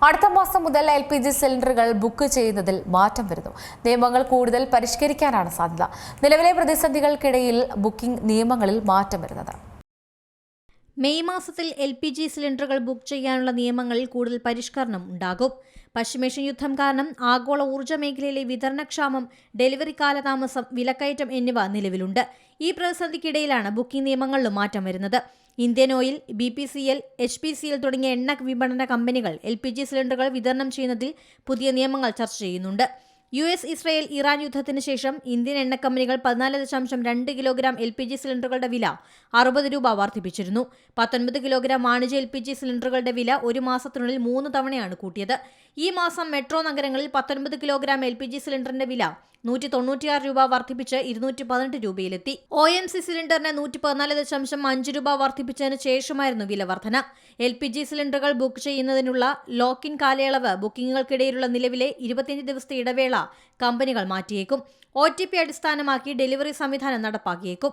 അടുത്ത മാസം മുതൽ LPG സിലിണ്ടറുകൾ ബുക്ക് ചെയ്യുന്നതിൽ മാറ്റം വരുന്നു. നിയമങ്ങൾ കൂടുതൽ പരിഷ്കരിക്കാനാണ് സാധ്യത. നിലവിലെ പ്രതിസന്ധികൾക്കിടയിൽ ബുക്കിംഗ് നിയമങ്ങളിൽ മാറ്റം വരുന്നത്. മെയ് മാസത്തിൽ LPG സിലിണ്ടറുകൾ ബുക്ക് ചെയ്യാനുള്ള നിയമങ്ങളിൽ കൂടുതൽ പരിഷ്കരണം ഉണ്ടാകും. പശ്ചിമേഷ്യൻ യുദ്ധം കാരണം ആഗോള ഊർജ്ജ മേഖലയിലെ വിതരണക്ഷാമം, ഡെലിവറി കാലതാമസം, വിലക്കയറ്റം എന്നിവ നിലവിലുണ്ട്. ഈ പ്രതിസന്ധിക്കിടയിലാണ് ബുക്കിംഗ് നിയമങ്ങളിലും മാറ്റം വരുന്നത്. ഇന്ത്യൻ ഓയിൽ, BPCL, HPCL തുടങ്ങിയ എണ്ണ വിപണന കമ്പനികൾ LPG സിലിണ്ടറുകൾ വിതരണം ചെയ്യുന്നതിൽ പുതിയ നിയമങ്ങൾ ചർച്ച ചെയ്യുന്നുണ്ട്. US, ഇസ്രായേൽ, ഇറാൻ യുദ്ധത്തിന് ശേഷം ഇന്ത്യൻ എണ്ണ കമ്പനികൾ 14.2 കിലോഗ്രാം LPG സിലിണ്ടറുകളുടെ വില 60 രൂപ വർദ്ധിപ്പിച്ചിരുന്നു. 19 കിലോഗ്രാം വാണിജ്യ LPG സിലിണ്ടറുകളുടെ വില ഒരു മാസത്തിനുള്ളിൽ 3 തവണയാണ് കൂട്ടിയത്. ഈ മാസം മെട്രോ നഗരങ്ങളിൽ 19 കിലോഗ്രാം LPG സിലിണ്ടറിന്റെ വില 196 രൂപ വർദ്ധിപ്പിച്ച് 218 രൂപയിലെത്തി. OMC സിലിണ്ടറിന് 114.5 രൂപ വർദ്ധിപ്പിച്ചതിന് ശേഷമായിരുന്നു വില വർധന. LPG സിലിണ്ടറുകൾ ബുക്ക് ചെയ്യുന്നതിനുള്ള ലോക്ക്-ഇൻ കാലയളവ് ബുക്കിംഗുകൾക്കിടയിലുള്ള നിലവിലെ 25 ദിവസത്തെ ഇടവേള കമ്പനികൾ മാറ്റിയേക്കും. OTP അടിസ്ഥാനമാക്കി ഡെലിവറി സംവിധാനം നടപ്പാക്കിയേക്കും.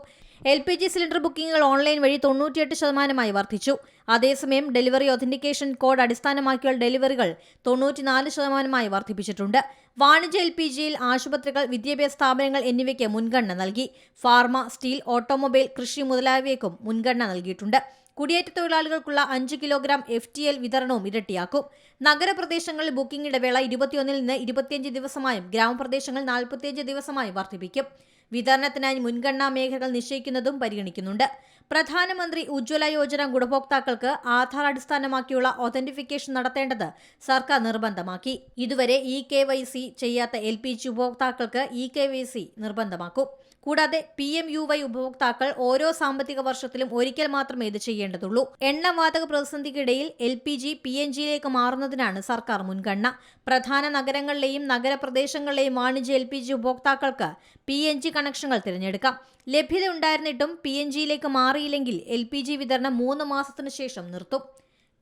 LPG സിലിണ്ടർ ബുക്കിംഗുകൾ ഓൺലൈൻ വഴി 98% വർദ്ധിച്ചു. അതേസമയം ഡെലിവറി ഒതന്റിക്കേഷൻ കോഡ് അടിസ്ഥാനമാക്കിയുള്ള ഡെലിവറികൾ 94% വർദ്ധിപ്പിച്ചിട്ടുണ്ട്. വാണിജ്യ LPGയിൽ ആശുപത്രികൾ, വിദ്യാഭ്യാസ സ്ഥാപനങ്ങൾ എന്നിവയ്ക്ക് മുൻഗണന നൽകി. ഫാർമ, സ്റ്റീൽ, ഓട്ടോമൊബൈൽ, കൃഷി മുതലായവയ്ക്കും മുൻഗണന നൽകിയിട്ടുണ്ട്. കുടിയേറ്റ തൊഴിലാളികൾക്കുള്ള 5 കിലോഗ്രാം FTL വിതരണവും ഇരട്ടിയാക്കും. നഗരപ്രദേശങ്ങളിൽ ബുക്കിംഗ് ഇടവേള 21 നിന്ന് 25 ദിവസമായും ഗ്രാമപ്രദേശങ്ങൾ 45 ദിവസമായും വർദ്ധിപ്പിക്കും. വിതരണത്തിനായി മുൻഗണനാ മേഖലകൾ നിശ്ചയിക്കുന്നതും പരിഗണിക്കുന്നുണ്ട്. പ്രധാനമന്ത്രി ഉജ്ജ്വല യോജന ഗുണഭോക്താക്കൾക്ക് ആധാർ അടിസ്ഥാനമാക്കിയുള്ള ഒതന്റിഫിക്കേഷൻ നടത്തേണ്ടത് സർക്കാർ നിർബന്ധമാക്കി. ഇതുവരെ eKYC ചെയ്യാത്ത LPG ഉപഭോക്താക്കൾക്ക് eKYC നിർബന്ധമാക്കും. കൂടാതെ PMUY ഉപഭോക്താക്കൾ ഓരോ സാമ്പത്തിക വർഷത്തിലും ഒരിക്കൽ മാത്രമേ ഇത് ചെയ്യേണ്ടതുള്ളൂ. എണ്ണവാതക പ്രതിസന്ധിക്കിടയിൽ LPG PNGയിലേക്ക് മാറുന്നതിനാണ് സർക്കാർ മുൻഗണന. പ്രധാന നഗരങ്ങളിലെയും നഗരപ്രദേശങ്ങളിലെയും വാണിജ്യ LPG ഉപഭോക്താക്കൾക്ക് PNG കണക്ഷനുകൾ തിരഞ്ഞെടുക്കാം. ലഭ്യത ഉണ്ടായിരുന്നിട്ടും PNGയിലേക്ക് മാറിയില്ലെങ്കിൽ LPG വിതരണം 3 മാസത്തിനു ശേഷം നിർത്തും.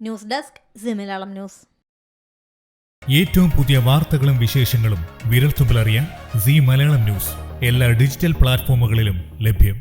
News desk C Malayalam news. ഏറ്റവും പുതിയ വാർത്തകളും വിശേഷങ്ങളും വിരൽത്തുമ്പിലറിയാൻ സി മലയാളം ന്യൂസ് എല്ലാ ഡിജിറ്റൽ പ്ലാറ്റ്ഫോമുകളിലും ലഭ്യം.